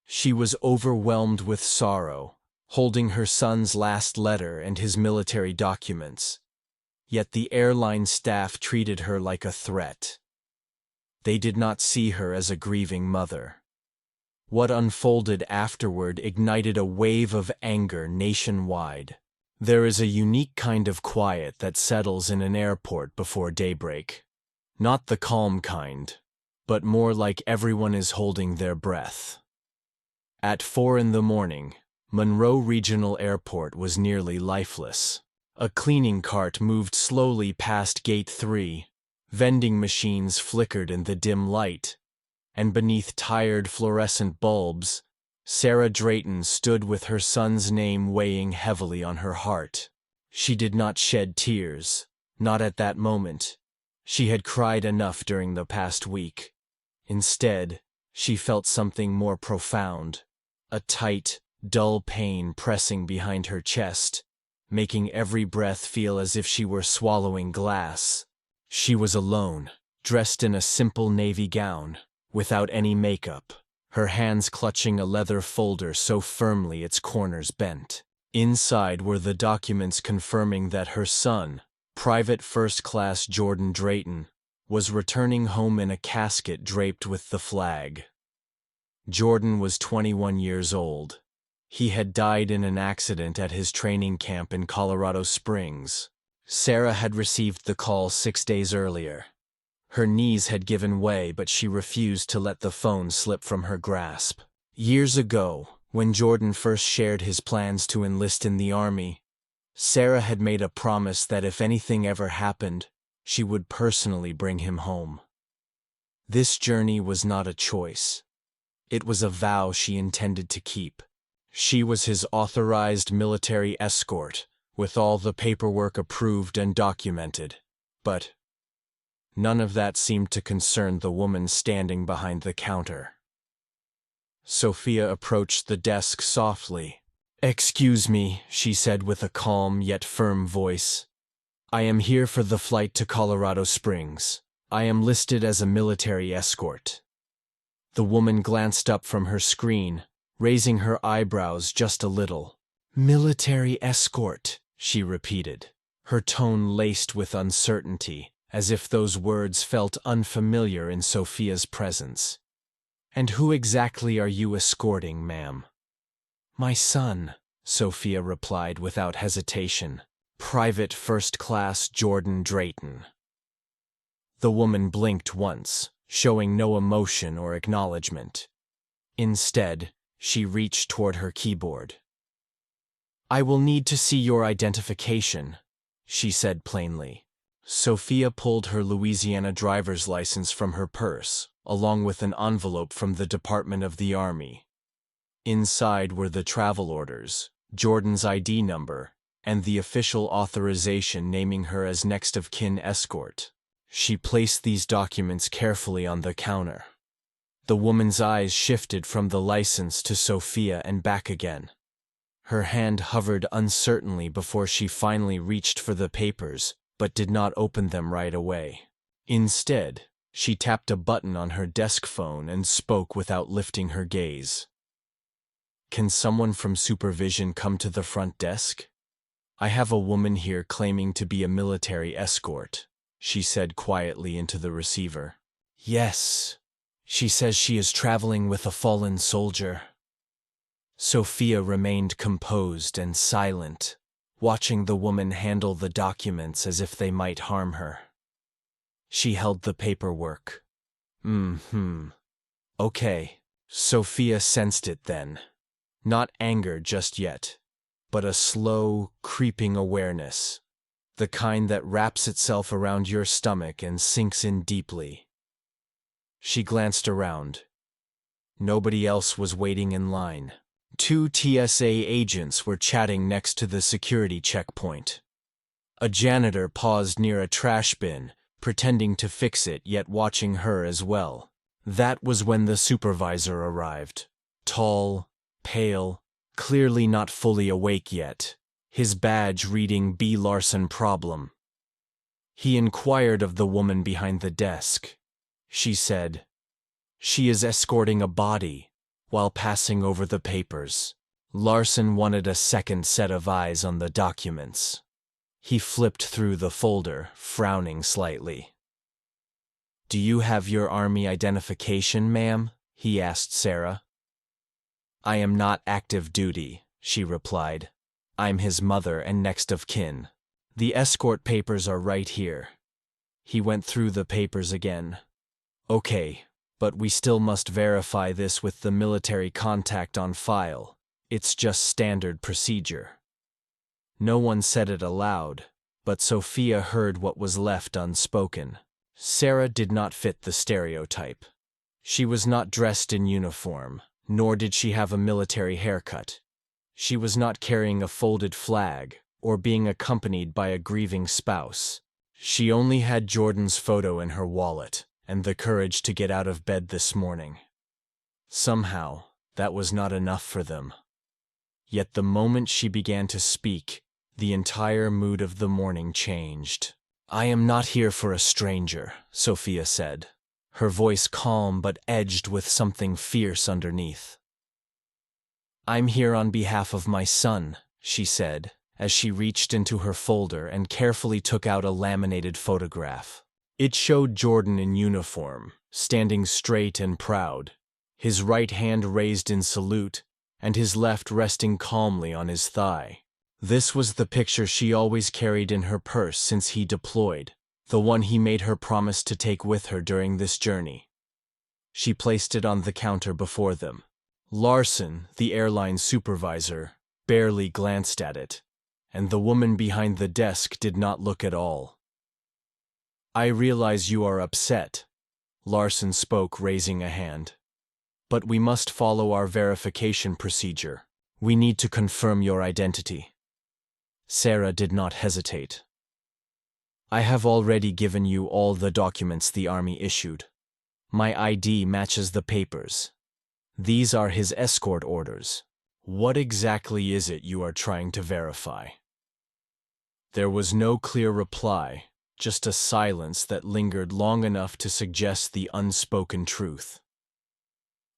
She was overwhelmed with sorrow, holding her son's last letter and his military documents. Yet the airline staff treated her like a threat. They did not see her as a grieving mother. What unfolded afterward ignited a wave of anger nationwide. There is a unique kind of quiet that settles in an airport before daybreak. Not the calm kind, but more like everyone is holding their breath. At 4 a.m, Monroe Regional Airport was nearly lifeless. A cleaning cart moved slowly past Gate 3, vending machines flickered in the dim light, and beneath tired fluorescent bulbs, Sarah Drayton stood with her son's name weighing heavily on her heart. She did not shed tears, not at that moment. She had cried enough during the past week. Instead, she felt something more profound, a tight, dull pain pressing behind her chest, making every breath feel as if she were swallowing glass. She was alone, dressed in a simple navy gown, without any makeup, her hands clutching a leather folder so firmly its corners bent. Inside were the documents confirming that her son, Private First Class Jordan Drayton, was returning home in a casket draped with the flag. Jordan was 21 years old. He had died in an accident at his training camp in Colorado Springs. Sarah had received the call 6 days earlier. Her knees had given way, but she refused to let the phone slip from her grasp. Years ago, when Jordan first shared his plans to enlist in the Army, Sarah had made a promise that if anything ever happened, she would personally bring him home. This journey was not a choice. It was a vow she intended to keep. She was his authorized military escort, with all the paperwork approved and documented. But none of that seemed to concern the woman standing behind the counter. Sophia approached the desk softly. "Excuse me," she said with a calm yet firm voice. "I am here for the flight to Colorado Springs. I am listed as a military escort." The woman glanced up from her screen, raising her eyebrows just a little. "Military escort," she repeated, her tone laced with uncertainty, as if those words felt unfamiliar in Sophia's presence. "And who exactly are you escorting, ma'am?" "My son," Sophia replied without hesitation. "Private First Class Jordan Drayton." The woman blinked once, showing no emotion or acknowledgement. Instead, she reached toward her keyboard. "I will need to see your identification," she said plainly. Sophia pulled her Louisiana driver's license from her purse, along with an envelope from the Department of the Army. Inside were the travel orders, Jordan's ID number, and the official authorization naming her as next of kin escort. She placed these documents carefully on the counter. The woman's eyes shifted from the license to Sophia and back again. Her hand hovered uncertainly before she finally reached for the papers, but did not open them right away. Instead, she tapped a button on her desk phone and spoke without lifting her gaze. "Can someone from supervision come to the front desk? I have a woman here claiming to be a military escort," she said quietly into the receiver. "Yes. She says she is traveling with a fallen soldier." Sophia remained composed and silent, watching the woman handle the documents as if they might harm her. She held the paperwork. Okay. Sophia sensed it then. Not anger just yet, but a slow, creeping awareness, the kind that wraps itself around your stomach and sinks in deeply. She glanced around. Nobody else was waiting in line. 2 TSA agents were chatting next to the security checkpoint. A janitor paused near a trash bin, pretending to fix it yet watching her as well. That was when the supervisor arrived. Tall, pale, clearly not fully awake yet, his badge reading B. Larson Problem. He inquired of the woman behind the desk. She said, "She is escorting a body. While passing over the papers, Larson wanted a second set of eyes on the documents. He flipped through the folder, frowning slightly. "Do you have your army identification, ma'am?" he asked Sarah. "I am not active duty," she replied. "I'm his mother and next of kin. The escort papers are right here." He went through the papers again. "Okay, but we still must verify this with the military contact on file. It's just standard procedure." No one said it aloud, but Sophia heard what was left unspoken. Sarah did not fit the stereotype. She was not dressed in uniform, nor did she have a military haircut. She was not carrying a folded flag or being accompanied by a grieving spouse. She only had Jordan's photo in her wallet and the courage to get out of bed this morning. Somehow, that was not enough for them. Yet the moment she began to speak, the entire mood of the morning changed. "I am not here for a stranger," Sophia said, her voice calm but edged with something fierce underneath. "I'm here on behalf of my son," she said, as she reached into her folder and carefully took out a laminated photograph. It showed Jordan in uniform, standing straight and proud, his right hand raised in salute, and his left resting calmly on his thigh. This was the picture she always carried in her purse since he deployed, the one he made her promise to take with her during this journey. She placed it on the counter before them. Larson, the airline supervisor, barely glanced at it, and the woman behind the desk did not look at all. "I realize you are upset," Larson spoke, raising a hand. "But we must follow our verification procedure. We need to confirm your identity." Sarah did not hesitate. "I have already given you all the documents the Army issued. My ID matches the papers. These are his escort orders. What exactly is it you are trying to verify?" There was no clear reply, just a silence that lingered long enough to suggest the unspoken truth.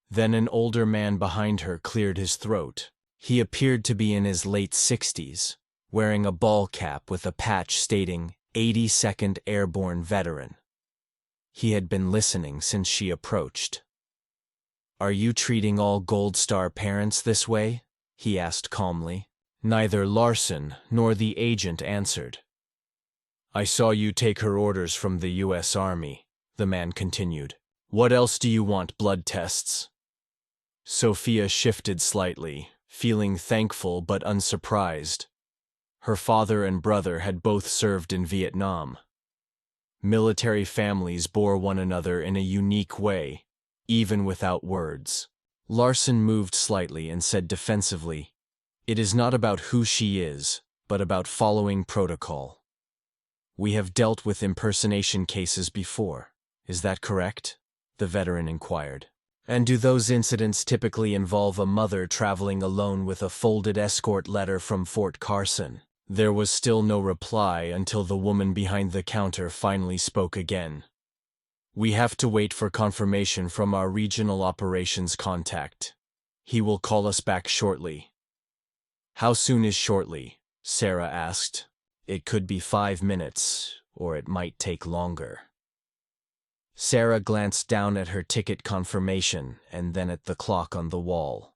Then an older man behind her cleared his throat. He appeared to be in his late 60s, wearing a ball cap with a patch stating 82nd Airborne Veteran. He had been listening since she approached. "Are you treating all Gold Star parents this way?" he asked calmly. Neither Larson nor the agent answered. "I saw you take her orders from the U.S. Army," the man continued. "What else do you want, blood tests?" Sophia shifted slightly, feeling thankful but unsurprised. Her father and brother had both served in Vietnam. Military families bore one another in a unique way, even without words. Larson moved slightly and said defensively, "It is not about who she is, but about following protocol. We have dealt with impersonation cases before. Is that correct?" the veteran inquired. "And do those incidents typically involve a mother traveling alone with a folded escort letter from Fort Carson?" There was still no reply until the woman behind the counter finally spoke again. "We have to wait for confirmation from our regional operations contact. He will call us back shortly." "How soon is shortly?" Sarah asked. "It could be 5 minutes, or it might take longer." Sarah glanced down at her ticket confirmation and then at the clock on the wall.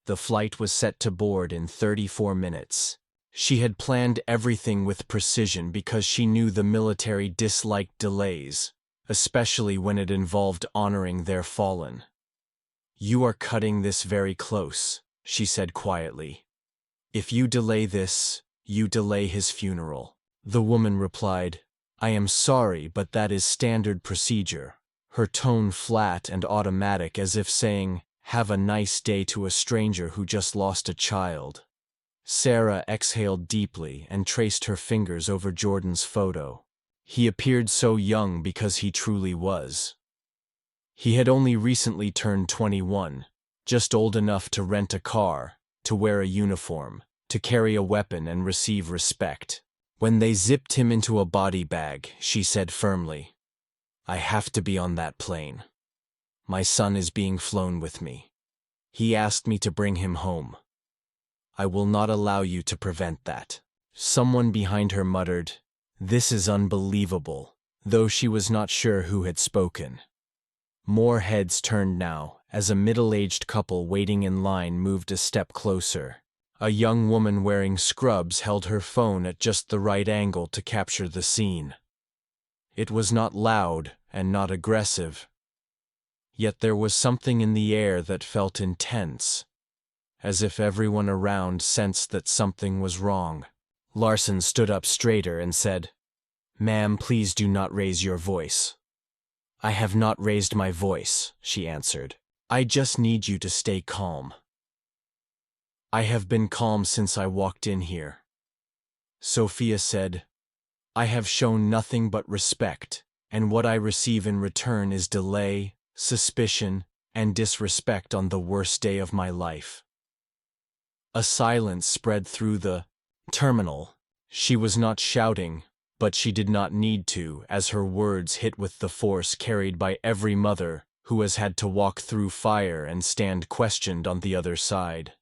The flight was set to board in 34 minutes. She had planned everything with precision because she knew the military disliked delays, especially when it involved honoring their fallen. "You are cutting this very close," she said quietly. "If you delay this, you delay his funeral." The woman replied, "I am sorry, but that is standard procedure," her tone flat and automatic as if saying, "Have a nice day" to a stranger who just lost a child. Sarah exhaled deeply and traced her fingers over Jordan's photo. He appeared so young because he truly was. He had only recently turned 21, just old enough to rent a car, to wear a uniform, to carry a weapon and receive respect. When they zipped him into a body bag, she said firmly, "I have to be on that plane. My son is being flown with me." He asked me to bring him home. I will not allow you to prevent that. Someone behind her muttered, "This is unbelievable," though she was not sure who had spoken. More heads turned now, as a middle-aged couple waiting in line moved a step closer. A young woman wearing scrubs held her phone at just the right angle to capture the scene. It was not loud and not aggressive. Yet there was something in the air that felt intense, as if everyone around sensed that something was wrong. Larson stood up straighter and said, "Ma'am, please do not raise your voice." "I have not raised my voice," she answered. "I just need you to stay calm." "I have been calm since I walked in here," Sophia said. "I have shown nothing but respect, and what I receive in return is delay, suspicion, and disrespect on the worst day of my life." A silence spread through the terminal. She was not shouting, but she did not need to, as her words hit with the force carried by every mother who has had to walk through fire and stand questioned on the other side.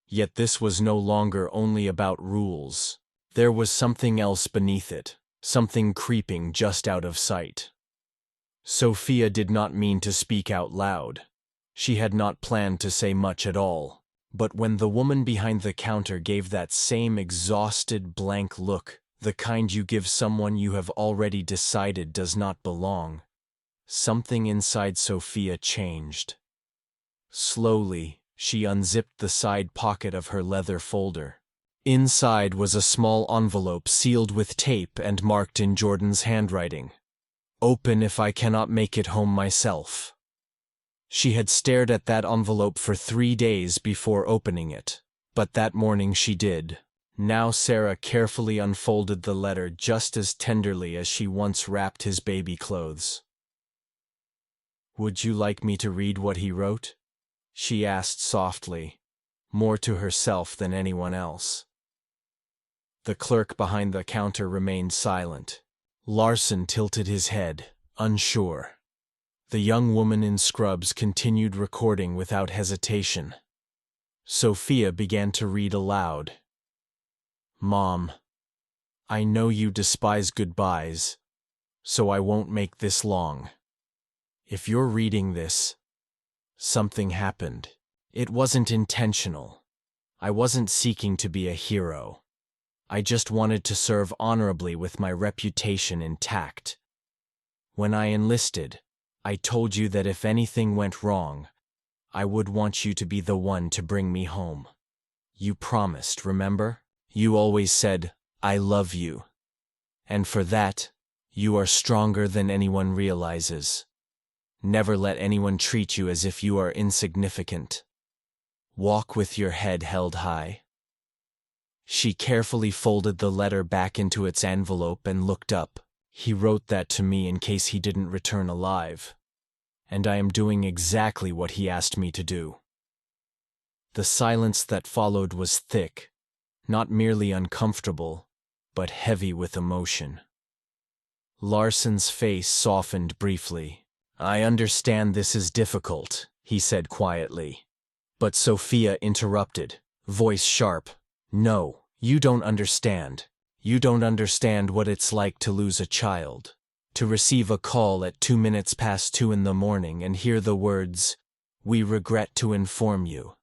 Yet this was no longer only about rules. There was something else beneath it, something creeping just out of sight. Sophia did not mean to speak out loud. She had not planned to say much at all. But when the woman behind the counter gave that same exhausted, blank look, the kind you give someone you have already decided does not belong, something inside Sophia changed. Slowly, she unzipped the side pocket of her leather folder. Inside was a small envelope sealed with tape and marked in Jordan's handwriting. "Open if I cannot make it home myself." She had stared at that envelope for 3 days before opening it, but that morning she did. Now Sarah carefully unfolded the letter just as tenderly as she once wrapped his baby clothes. "Would you like me to read what he wrote?" she asked softly, more to herself than anyone else. The clerk behind the counter remained silent. Larson tilted his head, unsure. The young woman in scrubs continued recording without hesitation. Sophia began to read aloud. "Mom, I know you despise goodbyes, so I won't make this long. If you're reading this, something happened. It wasn't intentional. I wasn't seeking to be a hero. I just wanted to serve honorably with my reputation intact. When I enlisted, I told you that if anything went wrong, I would want you to be the one to bring me home. You promised, remember? You always said, 'I love you.' And for that, you are stronger than anyone realizes. Never let anyone treat you as if you are insignificant. Walk with your head held high." She carefully folded the letter back into its envelope and looked up. "He wrote that to me in case he didn't return alive. And I am doing exactly what he asked me to do." The silence that followed was thick, not merely uncomfortable, but heavy with emotion. Larson's face softened briefly. "I understand this is difficult," he said quietly. But Sophia interrupted, voice sharp. "No, you don't understand. You don't understand what it's like to lose a child. To receive a call at 2 minutes past 2 in the morning and hear the words, 'We regret to inform you.'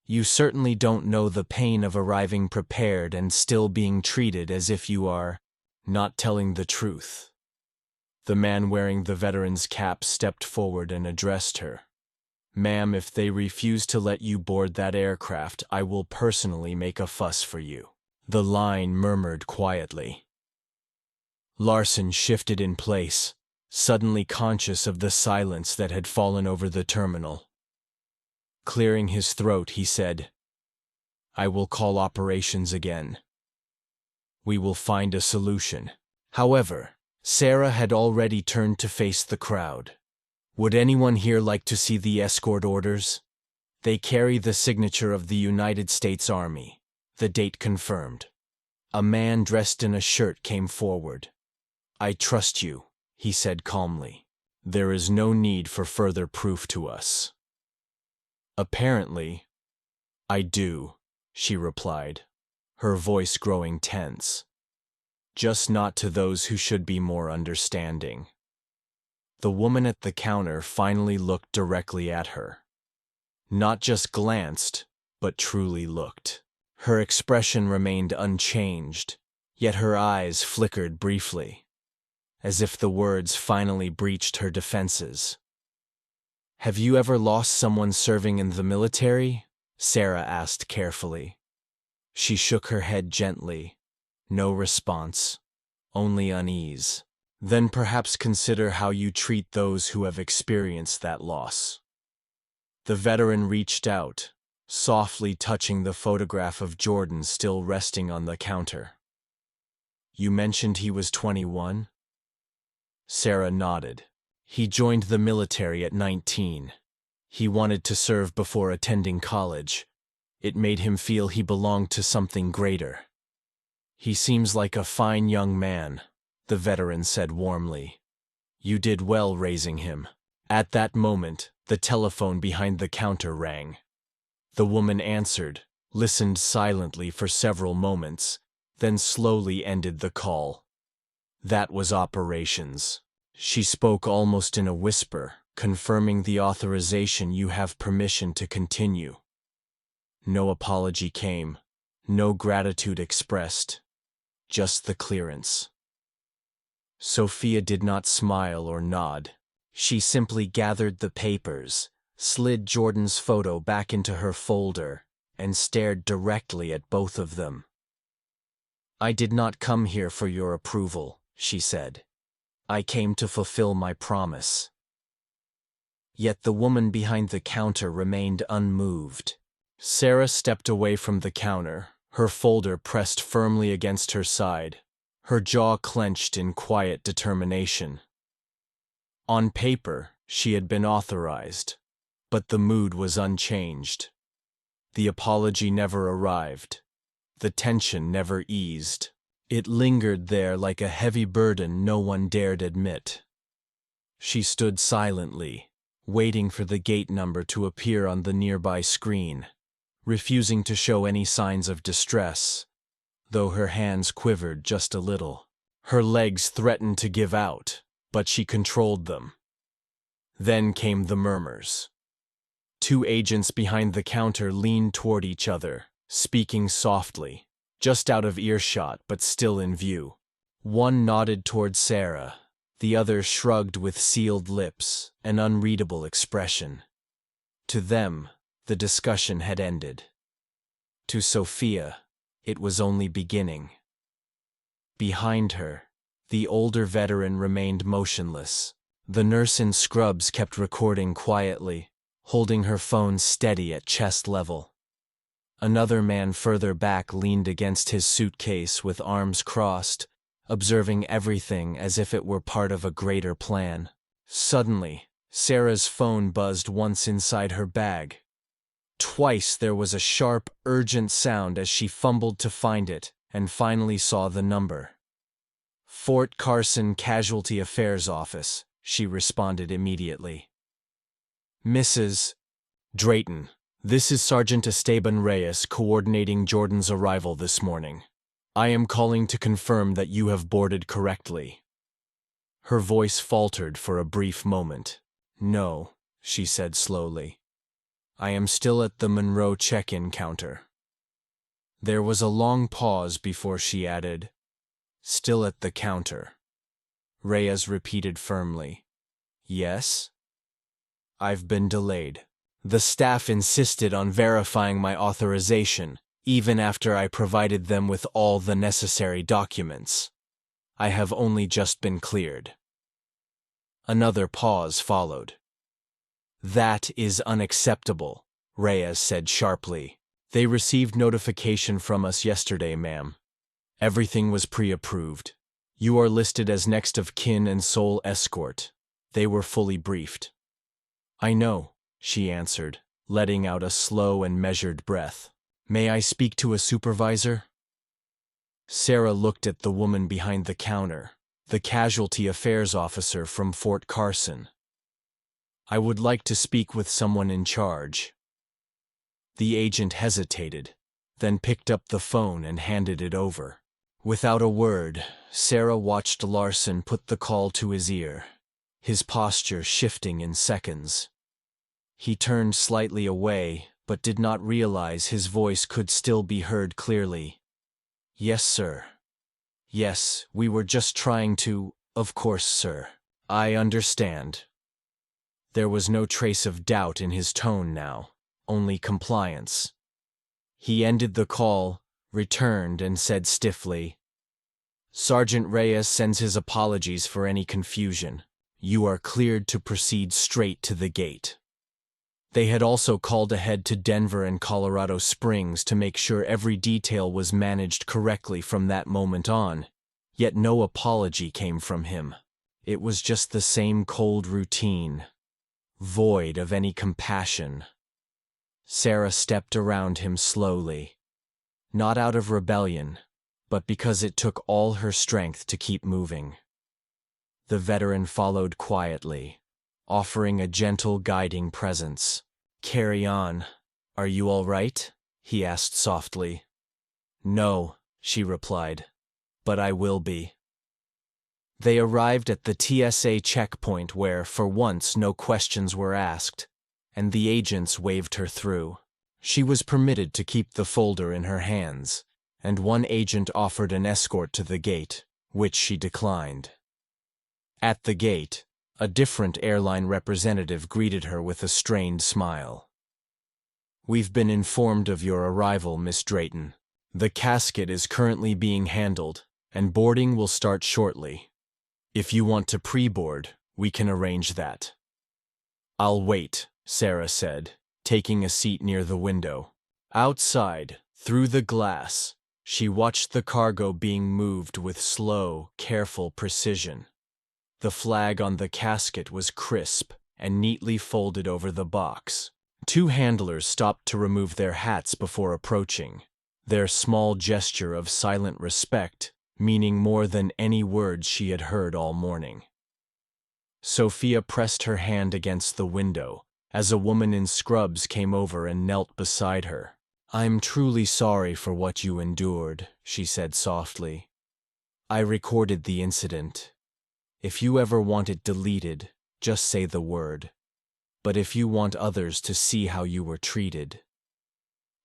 You certainly don't know the pain of arriving prepared and still being treated as if you are not telling the truth." The man wearing the veteran's cap stepped forward and addressed her. "Ma'am, if they refuse to let you board that aircraft, I will personally make a fuss for you." The line murmured quietly. Larson shifted in place, suddenly conscious of the silence that had fallen over the terminal. Clearing his throat, he said, "I will call operations again. We will find a solution." However, Sarah had already turned to face the crowd. "Would anyone here like to see the escort orders? They carry the signature of the United States Army. The date confirmed." A man dressed in a shirt came forward. "I trust you," he said calmly. "There is no need for further proof to us." Apparently, I do, she replied, her voice growing tense. Just not to those who should be more understanding. The woman at the counter finally looked directly at her. Not just glanced, but truly looked. Her expression remained unchanged, yet her eyes flickered briefly, as if the words finally breached her defenses. Have you ever lost someone serving in the military? Sarah asked carefully. She shook her head gently. No response, only unease. Then perhaps consider how you treat those who have experienced that loss. The veteran reached out, softly touching the photograph of Jordan still resting on the counter. You mentioned he was 21? Sarah nodded. He joined the military at 19. He wanted to serve before attending college. It made him feel he belonged to something greater. He seems like a fine young man, the veteran said warmly. You did well raising him. At that moment, the telephone behind the counter rang. The woman answered, listened silently for several moments, then slowly ended the call. That was operations. She spoke almost in a whisper, confirming the authorization. You have permission to continue. No apology came, no gratitude expressed, just the clearance. Sophia did not smile or nod. She simply gathered the papers, slid Jordan's photo back into her folder, and stared directly at both of them. I did not come here for your approval, she said. I came to fulfill my promise. Yet the woman behind the counter remained unmoved. Sarah stepped away from the counter, her folder pressed firmly against her side, her jaw clenched in quiet determination. On paper, she had been authorized, but the mood was unchanged. The apology never arrived. The tension never eased. It lingered there like a heavy burden no one dared admit. She stood silently, waiting for the gate number to appear on the nearby screen, refusing to show any signs of distress, though her hands quivered just a little. Her legs threatened to give out, but she controlled them. Then came the murmurs. Two agents behind the counter leaned toward each other, speaking softly, just out of earshot but still in view. One nodded toward Sarah, the other shrugged with sealed lips, an unreadable expression. To them, the discussion had ended. To Sophia, it was only beginning. Behind her, the older veteran remained motionless. The nurse in scrubs kept recording quietly, holding her phone steady at chest level. Another man further back leaned against his suitcase with arms crossed, observing everything as if it were part of a greater plan. Suddenly, Sarah's phone buzzed once inside her bag. Twice there was a sharp, urgent sound as she fumbled to find it and finally saw the number. Fort Carson Casualty Affairs Office, she responded immediately. Mrs. Drayton, this is Sergeant Esteban Reyes coordinating Jordan's arrival this morning. I am calling to confirm that you have boarded correctly. Her voice faltered for a brief moment. No, she said slowly. I am still at the Monroe check-in counter. There was a long pause before she added, still at the counter. Reyes repeated firmly, yes? I've been delayed. The staff insisted on verifying my authorization, even after I provided them with all the necessary documents. I have only just been cleared. Another pause followed. That is unacceptable, Reyes said sharply. They received notification from us yesterday, ma'am. Everything was pre-approved. You are listed as next of kin and sole escort. They were fully briefed. I know, she answered, letting out a slow and measured breath. May I speak to a supervisor? Sarah looked at the woman behind the counter, the casualty affairs officer from Fort Carson. I would like to speak with someone in charge. The agent hesitated, then picked up the phone and handed it over. Without a word, Sarah watched Larson put the call to his ear, his posture shifting in seconds. He turned slightly away, but did not realize his voice could still be heard clearly. "Yes, sir. Yes, we were just trying to— Of course, sir. I understand." There was no trace of doubt in his tone now, only compliance. He ended the call, returned, and said stiffly, "Sergeant Reyes sends his apologies for any confusion. You are cleared to proceed straight to the gate." They had also called ahead to Denver and Colorado Springs to make sure every detail was managed correctly from that moment on, yet no apology came from him. It was just the same cold routine, void of any compassion. Sarah stepped around him slowly, not out of rebellion, but because it took all her strength to keep moving. The veteran followed quietly, offering a gentle guiding presence. "Carry on. Are you all right?" he asked softly. "No," she replied, "but I will be." They arrived at the TSA checkpoint where, for once, no questions were asked, and the agents waved her through. She was permitted to keep the folder in her hands, and one agent offered an escort to the gate, which she declined. At the gate, a different airline representative greeted her with a strained smile. "We've been informed of your arrival, Miss Drayton. The casket is currently being handled, and boarding will start shortly. If you want to pre-board, we can arrange that." "I'll wait," Sarah said, taking a seat near the window. Outside, through the glass, she watched the cargo being moved with slow, careful precision. The flag on the casket was crisp and neatly folded over the box. Two handlers stopped to remove their hats before approaching, their small gesture of silent respect meaning more than any words she had heard all morning. Sophia pressed her hand against the window as a woman in scrubs came over and knelt beside her. "I'm truly sorry for what you endured," she said softly. "I recorded the incident. If you ever want it deleted, just say the word. But if you want others to see how you were treated—"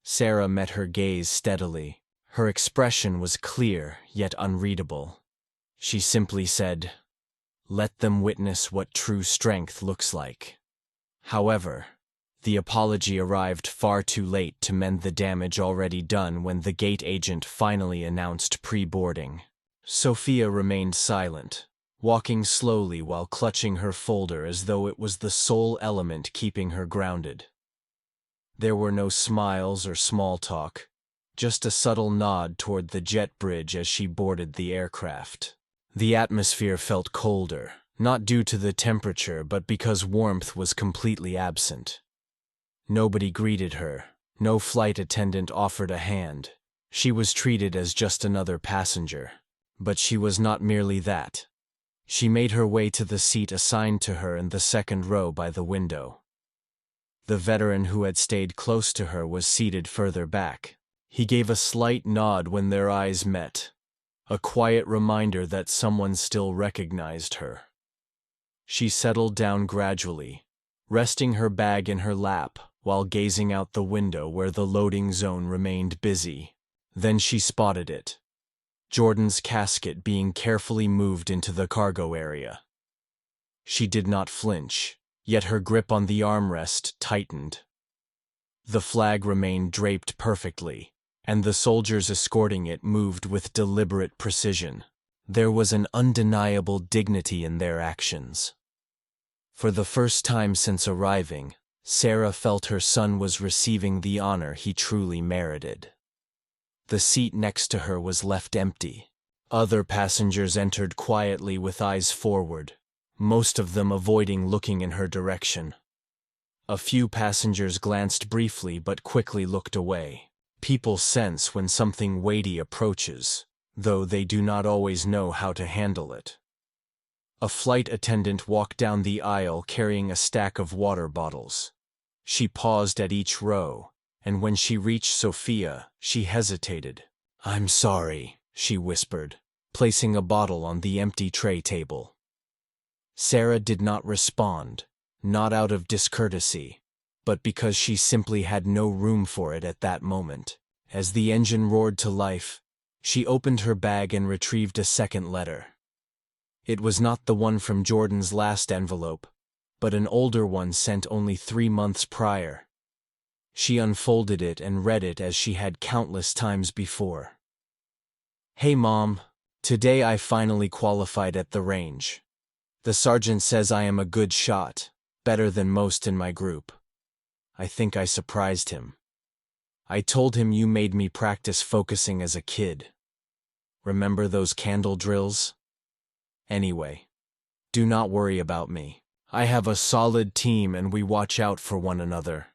Sarah met her gaze steadily. Her expression was clear yet unreadable. She simply said, "Let them witness what true strength looks like." However, the apology arrived far too late to mend the damage already done when the gate agent finally announced pre-boarding. Sophia remained silent, walking slowly while clutching her folder as though it was the sole element keeping her grounded. There were no smiles or small talk, just a subtle nod toward the jet bridge as she boarded the aircraft. The atmosphere felt colder, not due to the temperature but because warmth was completely absent. Nobody greeted her, no flight attendant offered a hand. She was treated as just another passenger. But she was not merely that. She made her way to the seat assigned to her in the second row by the window. The veteran who had stayed close to her was seated further back. He gave a slight nod when their eyes met, a quiet reminder that someone still recognized her. She settled down gradually, resting her bag in her lap while gazing out the window where the loading zone remained busy. Then she spotted it. Jordan's casket being carefully moved into the cargo area. She did not flinch, yet her grip on the armrest tightened. The flag remained draped perfectly, and the soldiers escorting it moved with deliberate precision. There was an undeniable dignity in their actions. For the first time since arriving, Sarah felt her son was receiving the honor he truly merited. The seat next to her was left empty. Other passengers entered quietly with eyes forward, most of them avoiding looking in her direction. A few passengers glanced briefly but quickly looked away. People sense when something weighty approaches, though they do not always know how to handle it. A flight attendant walked down the aisle carrying a stack of water bottles. She paused at each row, and when she reached Sophia, she hesitated. "I'm sorry," she whispered, placing a bottle on the empty tray table. Sarah did not respond, not out of discourtesy, but because she simply had no room for it at that moment. As the engine roared to life, she opened her bag and retrieved a second letter. It was not the one from Jordan's last envelope, but an older one sent only 3 months prior. She unfolded it and read it as she had countless times before. "Hey Mom, today I finally qualified at the range. The sergeant says I am a good shot, better than most in my group. I think I surprised him. I told him you made me practice focusing as a kid. Remember those candle drills? Anyway, do not worry about me. I have a solid team and we watch out for one another.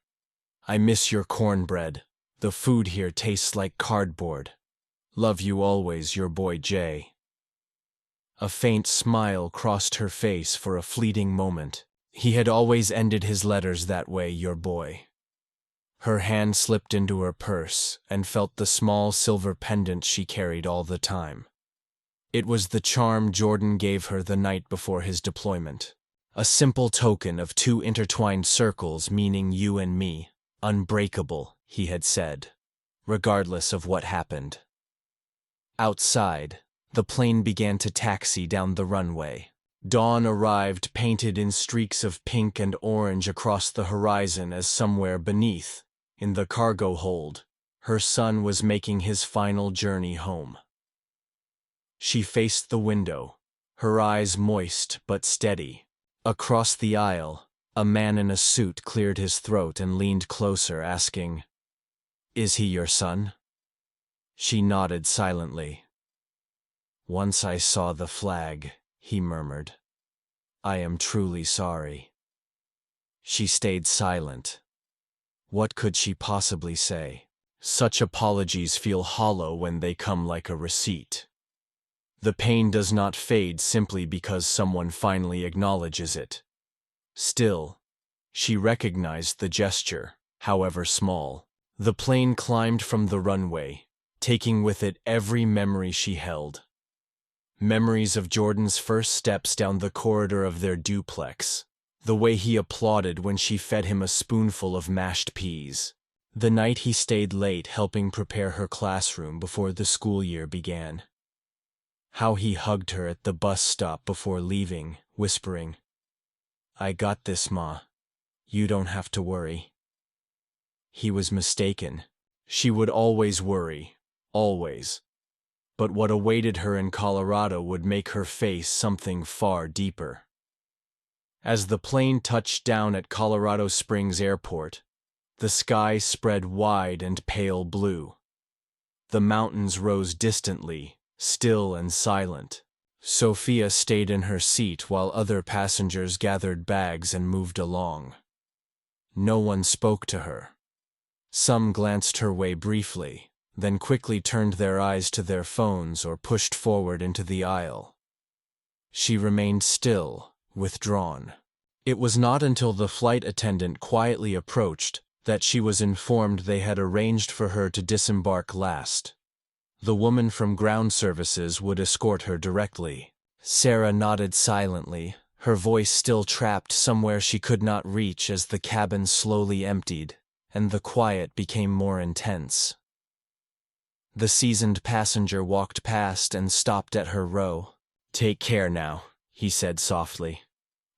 I miss your cornbread. The food here tastes like cardboard. Love you always, your boy Jay." A faint smile crossed her face for a fleeting moment. He had always ended his letters that way, your boy. Her hand slipped into her purse and felt the small silver pendant she carried all the time. It was the charm Jordan gave her the night before his deployment. A simple token of 2 intertwined circles meaning you and me. Unbreakable, he had said, regardless of what happened. Outside, the plane began to taxi down the runway. Dawn arrived painted in streaks of pink and orange across the horizon as somewhere beneath, in the cargo hold, her son was making his final journey home. She faced the window, her eyes moist but steady. Across the aisle, a man in a suit cleared his throat and leaned closer, asking, "Is he your son?" She nodded silently. "Once I saw the flag," he murmured. "I am truly sorry." She stayed silent. What could she possibly say? Such apologies feel hollow when they come like a receipt. The pain does not fade simply because someone finally acknowledges it. Still, she recognized the gesture, however small. The plane climbed from the runway, taking with it every memory she held. Memories of Jordan's first steps down the corridor of their duplex, the way he applauded when she fed him a spoonful of mashed peas, the night he stayed late helping prepare her classroom before the school year began. How he hugged her at the bus stop before leaving, whispering, "I got this, Ma. You don't have to worry." He was mistaken. She would always worry, always. But what awaited her in Colorado would make her face something far deeper. As the plane touched down at Colorado Springs Airport, the sky spread wide and pale blue. The mountains rose distantly, still and silent. Sophia stayed in her seat while other passengers gathered bags and moved along. No one spoke to her. Some glanced her way briefly, then quickly turned their eyes to their phones or pushed forward into the aisle. She remained still, withdrawn. It was not until the flight attendant quietly approached that she was informed they had arranged for her to disembark last. The woman from ground services would escort her directly. Sarah nodded silently, her voice still trapped somewhere she could not reach as the cabin slowly emptied, and the quiet became more intense. The seasoned passenger walked past and stopped at her row. "Take care now," he said softly,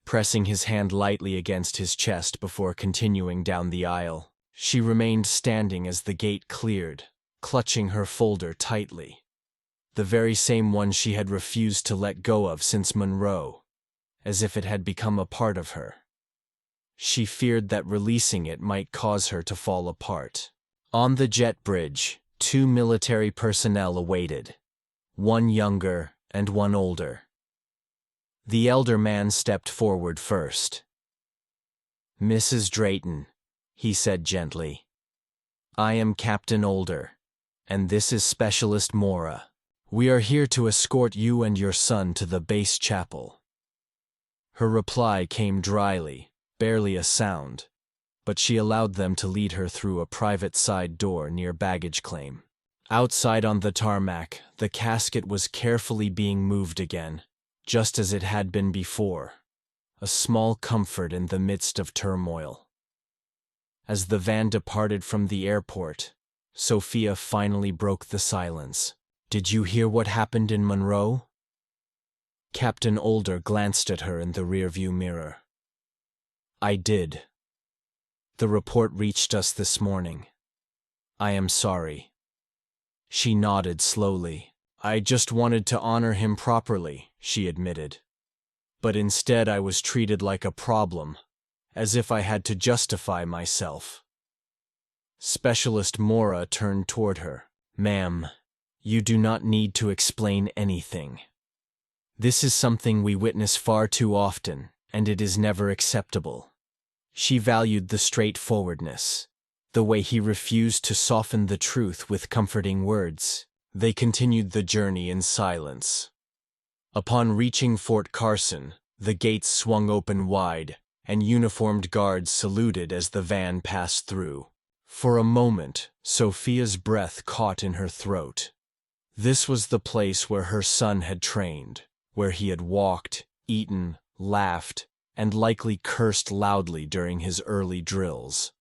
pressing his hand lightly against his chest before continuing down the aisle. She remained standing as the gate cleared, clutching her folder tightly. The very same one she had refused to let go of since Monroe, as if it had become a part of her. She feared that releasing it might cause her to fall apart. On the jet bridge, 2 military personnel awaited, one younger and one older. The elder man stepped forward first. "Mrs. Drayton," he said gently, "I am Captain Older, and this is Specialist Mora. We are here to escort you and your son to the base chapel." Her reply came dryly, barely a sound, but she allowed them to lead her through a private side door near baggage claim. Outside on the tarmac, the casket was carefully being moved again, just as it had been before, a small comfort in the midst of turmoil. As the van departed from the airport, Sophia finally broke the silence. "Did you hear what happened in Monroe?" Captain Older glanced at her in the rearview mirror. "I did. The report reached us this morning. I am sorry." She nodded slowly. "I just wanted to honor him properly," she admitted. "But instead I was treated like a problem, as if I had to justify myself." Specialist Mora turned toward her. "Ma'am, you do not need to explain anything. This is something we witness far too often, and it is never acceptable." She valued the straightforwardness, the way he refused to soften the truth with comforting words. They continued the journey in silence. Upon reaching Fort Carson, the gates swung open wide, and uniformed guards saluted as the van passed through. For a moment, Sophia's breath caught in her throat. This was the place where her son had trained, where he had walked, eaten, laughed, and likely cursed loudly during his early drills.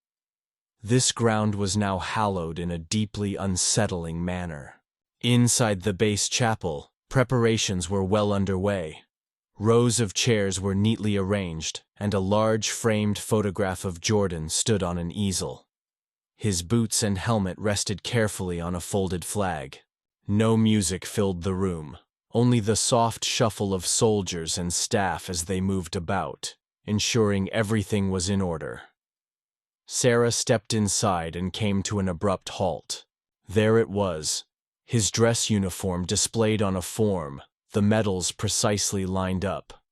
This ground was now hallowed in a deeply unsettling manner. Inside the base chapel, preparations were well underway. Rows of chairs were neatly arranged, and a large framed photograph of Jordan stood on an easel. His boots and helmet rested carefully on a folded flag. No music filled the room, only the soft shuffle of soldiers and staff as they moved about, ensuring everything was in order. Sarah stepped inside and came to an abrupt halt. There it was, his dress uniform displayed on a form, the medals precisely lined up.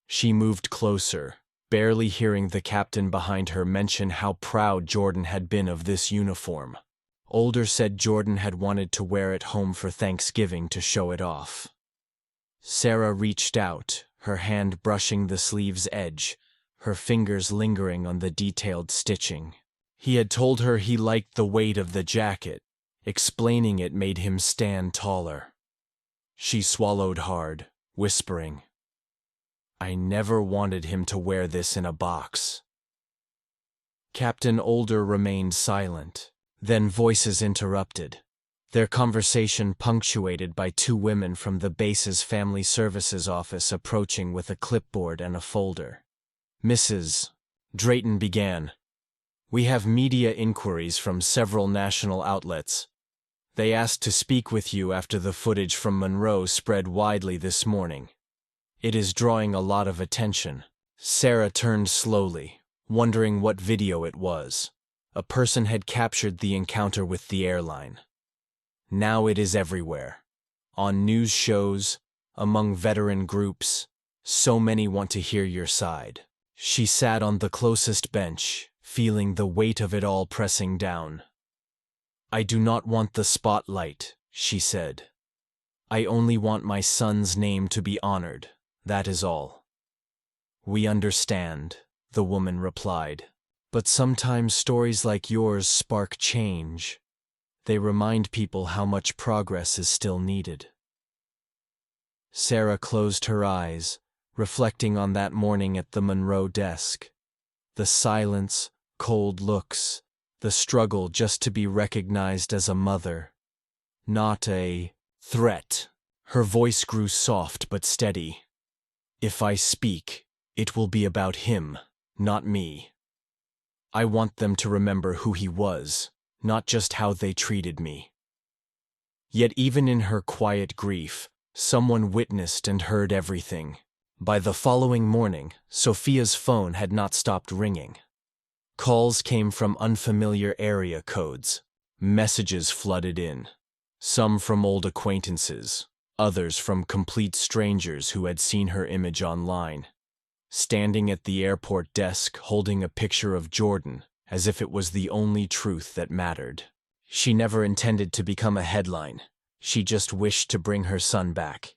She moved closer, barely hearing the captain behind her mention how proud Jordan had been of this uniform. Older said Jordan had wanted to wear it home for Thanksgiving to show it off. Sarah reached out, her hand brushing the sleeve's edge, her fingers lingering on the detailed stitching. He had told her he liked the weight of the jacket. Explaining it made him stand taller. She swallowed hard, whispering, "I never wanted him to wear this in a box." Captain Older remained silent. Then voices interrupted, their conversation punctuated by two women from the base's family services office approaching with a clipboard and a folder. "Mrs. Drayton began. We have media inquiries from several national outlets. They asked to speak with you after the footage from Monroe spread widely this morning. It is drawing a lot of attention." Sarah turned slowly, wondering what video it was. A person had captured the encounter with the airline. Now it is everywhere. On news shows, among veteran groups, so many want to hear your side. She sat on the closest bench, feeling the weight of it all pressing down. "I do not want the spotlight," she said. "I only want my son's name to be honored, that is all." "We understand," the woman replied. "But sometimes stories like yours spark change. They remind people how much progress is still needed." Sarah closed her eyes, reflecting on that morning at the Monroe desk. The silence, cold looks, the struggle just to be recognized as a mother, not a threat. Her voice grew soft but steady. "If I speak, it will be about him, not me. I want them to remember who he was, not just how they treated me." Yet even in her quiet grief, someone witnessed and heard everything. By the following morning, Sophia's phone had not stopped ringing. Calls came from unfamiliar area codes. Messages flooded in. Some from old acquaintances, others from complete strangers who had seen her image online. Standing at the airport desk holding a picture of Jordan, as if it was the only truth that mattered. She never intended to become a headline. She just wished to bring her son back.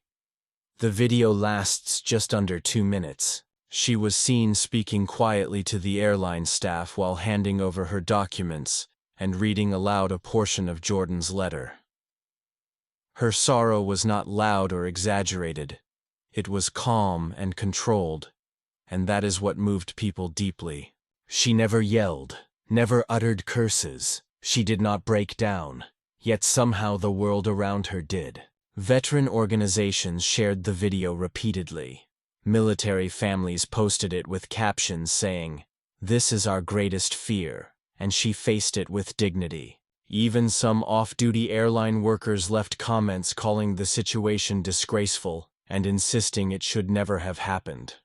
The video lasts just under 2 minutes. She was seen speaking quietly to the airline staff while handing over her documents and reading aloud a portion of Jordan's letter. Her sorrow was not loud or exaggerated. It was calm and controlled, and that is what moved people deeply. She never yelled, never uttered curses. She did not break down, yet somehow the world around her did. Veteran organizations shared the video repeatedly. Military families posted it with captions saying, "This is our greatest fear," and she faced it with dignity. Even some off-duty airline workers left comments calling the situation disgraceful and insisting it should never have happened.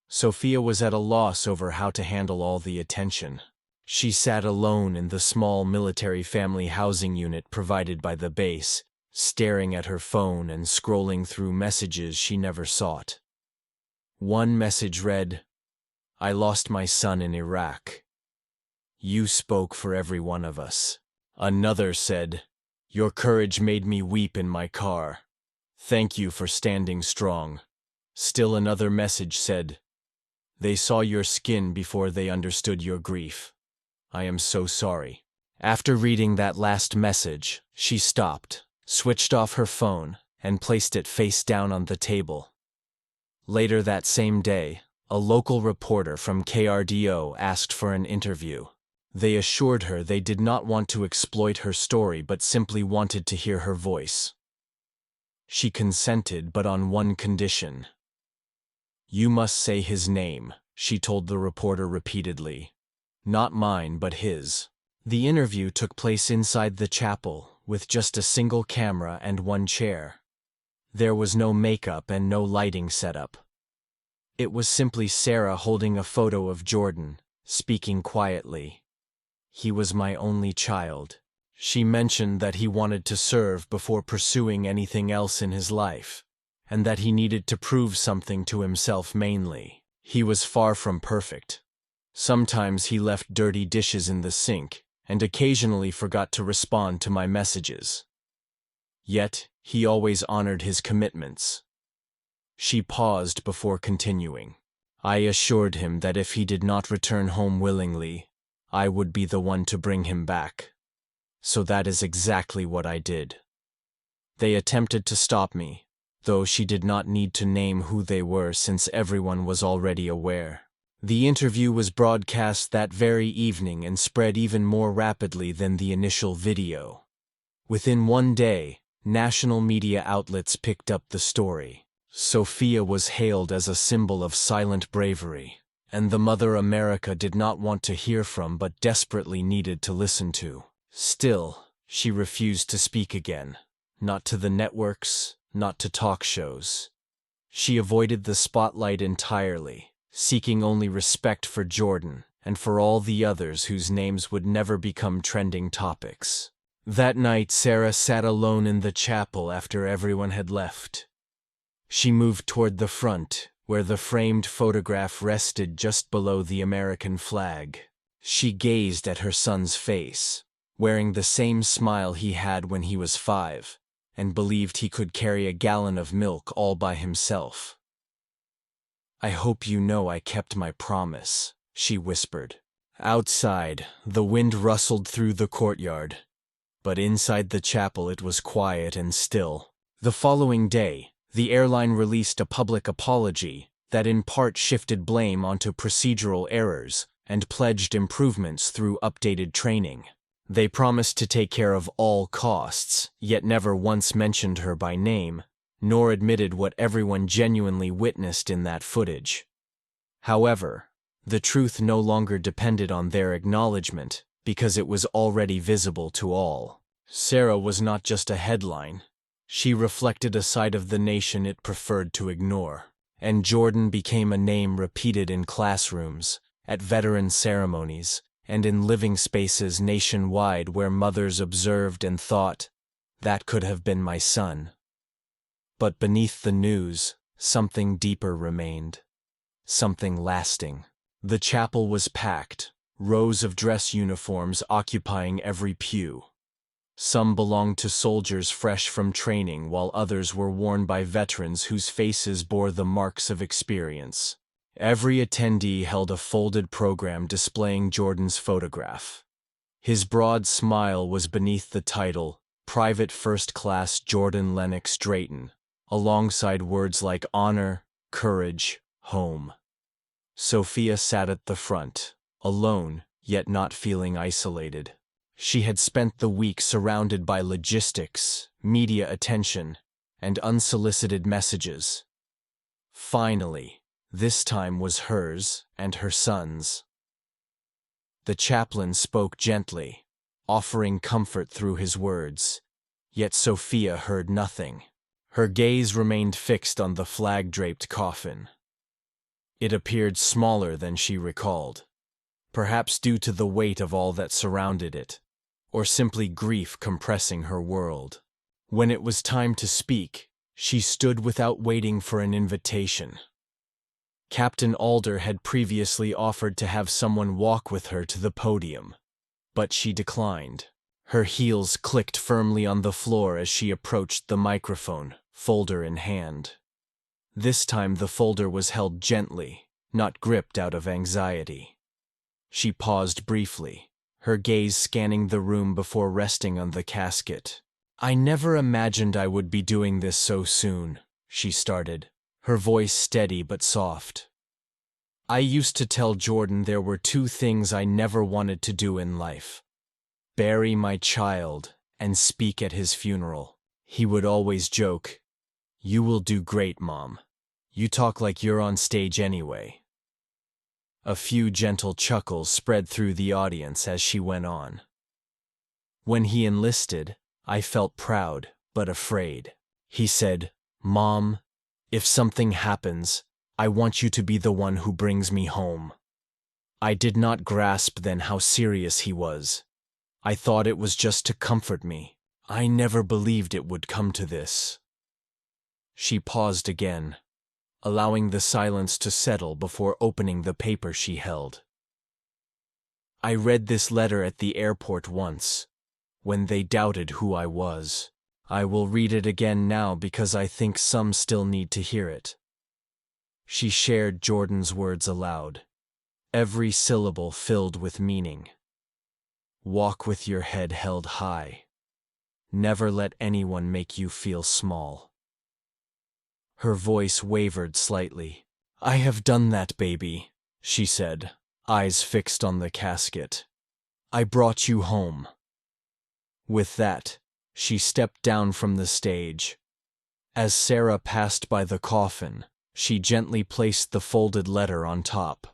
Sophia was at a loss over how to handle all the attention. She sat alone in the small military family housing unit provided by the base, staring at her phone and scrolling through messages she never sought. One message read, "I lost my son in Iraq. You spoke for every one of us." Another said, "Your courage made me weep in my car. Thank you for standing strong." Still another message said, "They saw your skin before they understood your grief. I am so sorry." After reading that last message, she stopped, switched off her phone, and placed it face down on the table. Later that same day, a local reporter from KRDO asked for an interview. They assured her they did not want to exploit her story but simply wanted to hear her voice. She consented, but on one condition. "You must say his name," she told the reporter repeatedly. "Not mine, but his." The interview took place inside the chapel, with just a single camera and one chair. There was no makeup and no lighting setup. It was simply Sarah holding a photo of Jordan, speaking quietly. "He was my only child." She mentioned that he wanted to serve before pursuing anything else in his life, and that he needed to prove something to himself mainly. He was far from perfect. Sometimes he left dirty dishes in the sink, and occasionally forgot to respond to my messages. Yet, he always honored his commitments. She paused before continuing. "I assured him that if he did not return home willingly, I would be the one to bring him back. So that is exactly what I did." They attempted to stop me, though she did not need to name who they were since everyone was already aware. The interview was broadcast that very evening and spread even more rapidly than the initial video. Within one day, national media outlets picked up the story. Sophia was hailed as a symbol of silent bravery, and the mother America did not want to hear from but desperately needed to listen to. Still, she refused to speak again. Not to the networks, not to talk shows. She avoided the spotlight entirely, seeking only respect for Jordan and for all the others whose names would never become trending topics. That night, Sarah sat alone in the chapel after everyone had left. She moved toward the front, where the framed photograph rested just below the American flag. She gazed at her son's face, wearing the same smile he had when he was 5, and believed he could carry a gallon of milk all by himself. "I hope you know I kept my promise," she whispered. Outside, the wind rustled through the courtyard, but inside the chapel it was quiet and still. The following day, the airline released a public apology that in part shifted blame onto procedural errors and pledged improvements through updated training. They promised to take care of all costs, yet never once mentioned her by name, nor admitted what everyone genuinely witnessed in that footage. However, the truth no longer depended on their acknowledgement, because it was already visible to all. Sarah was not just a headline. She reflected a side of the nation it preferred to ignore. And Jordan became a name repeated in classrooms, at veteran ceremonies, and in living spaces nationwide where mothers observed and thought, "That could have been my son." But beneath the news, something deeper remained. Something lasting. The chapel was packed, rows of dress uniforms occupying every pew. Some belonged to soldiers fresh from training, while others were worn by veterans whose faces bore the marks of experience. Every attendee held a folded program displaying Jordan's photograph. His broad smile was beneath the title, Private First Class Jordan Lennox Drayton, alongside words like honor, courage, home. Sophia sat at the front, alone, yet not feeling isolated. She had spent the week surrounded by logistics, media attention, and unsolicited messages. Finally, this time was hers and her son's. The chaplain spoke gently, offering comfort through his words, yet Sophia heard nothing. Her gaze remained fixed on the flag-draped coffin. It appeared smaller than she recalled, perhaps due to the weight of all that surrounded it, or simply grief compressing her world. When it was time to speak, she stood without waiting for an invitation. Captain Alder had previously offered to have someone walk with her to the podium, but she declined. Her heels clicked firmly on the floor as she approached the microphone, folder in hand. This time the folder was held gently, not gripped out of anxiety. She paused briefly, her gaze scanning the room before resting on the casket. "I never imagined I would be doing this so soon," she started, her voice steady but soft. "I used to tell Jordan there were two things I never wanted to do in life: bury my child and speak at his funeral. He would always joke, 'You will do great, Mom. You talk like you're on stage anyway.'" A few gentle chuckles spread through the audience as she went on. "When he enlisted, I felt proud, but afraid. He said, 'Mom, if something happens, I want you to be the one who brings me home.' I did not grasp then how serious he was. I thought it was just to comfort me. I never believed it would come to this." She paused again, allowing the silence to settle before opening the paper she held. "I read this letter at the airport once, when they doubted who I was. I will read it again now because I think some still need to hear it." She shared Jordan's words aloud, every syllable filled with meaning. "Walk with your head held high. Never let anyone make you feel small." Her voice wavered slightly. "I have done that, baby," she said, eyes fixed on the casket. "I brought you home." With that, she stepped down from the stage. As Sarah passed by the coffin, she gently placed the folded letter on top.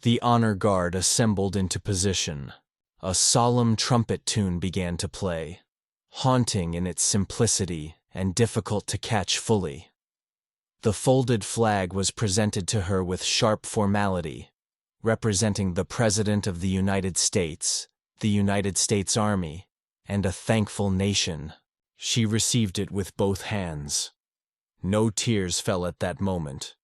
The honor guard assembled into position. A solemn trumpet tune began to play, haunting in its simplicity and difficult to catch fully. The folded flag was presented to her with sharp formality, representing the President of the United States, the United States Army, and a thankful nation. She received it with both hands. No tears fell at that moment.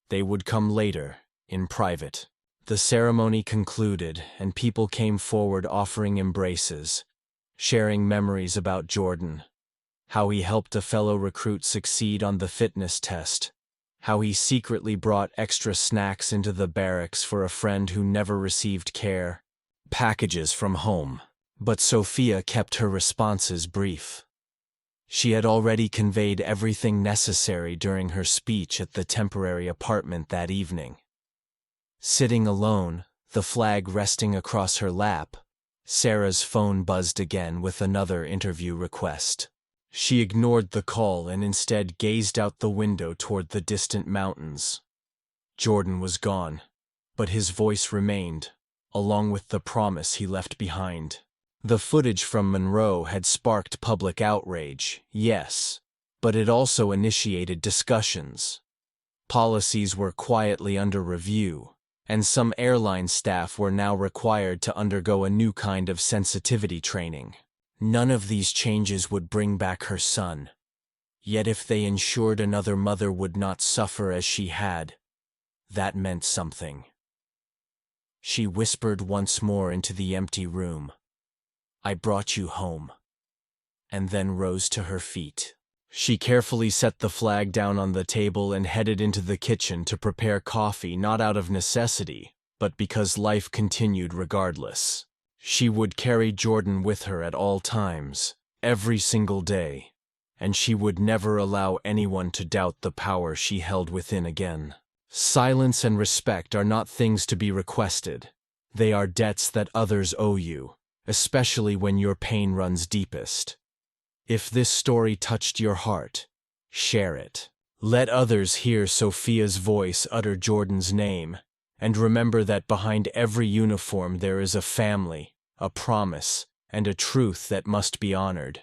They would come later, in private. The ceremony concluded, and people came forward offering embraces, sharing memories about Jordan. How he helped a fellow recruit succeed on the fitness test. How he secretly brought extra snacks into the barracks for a friend who never received care. Packages from home. But Sophia kept her responses brief. She had already conveyed everything necessary during her speech at the temporary apartment that evening. Sitting alone, the flag resting across her lap, Sarah's phone buzzed again with another interview request. She ignored the call and instead gazed out the window toward the distant mountains. Jordan was gone, but his voice remained, along with the promise he left behind. The footage from Monroe had sparked public outrage, yes, but it also initiated discussions. Policies were quietly under review, and some airline staff were now required to undergo a new kind of sensitivity training. None of these changes would bring back her son. Yet if they ensured another mother would not suffer as she had, that meant something. She whispered once more into the empty room, "I brought you home," and then rose to her feet. She carefully set the flag down on the table and headed into the kitchen to prepare coffee, not out of necessity, but because life continued regardless. She would carry Jordan with her at all times, every single day, and she would never allow anyone to doubt the power she held within again. Silence and respect are not things to be requested. They are debts that others owe you, especially when your pain runs deepest. If this story touched your heart, share it. Let others hear Sophia's voice utter Jordan's name, and remember that behind every uniform there is a family, a promise, and a truth that must be honored.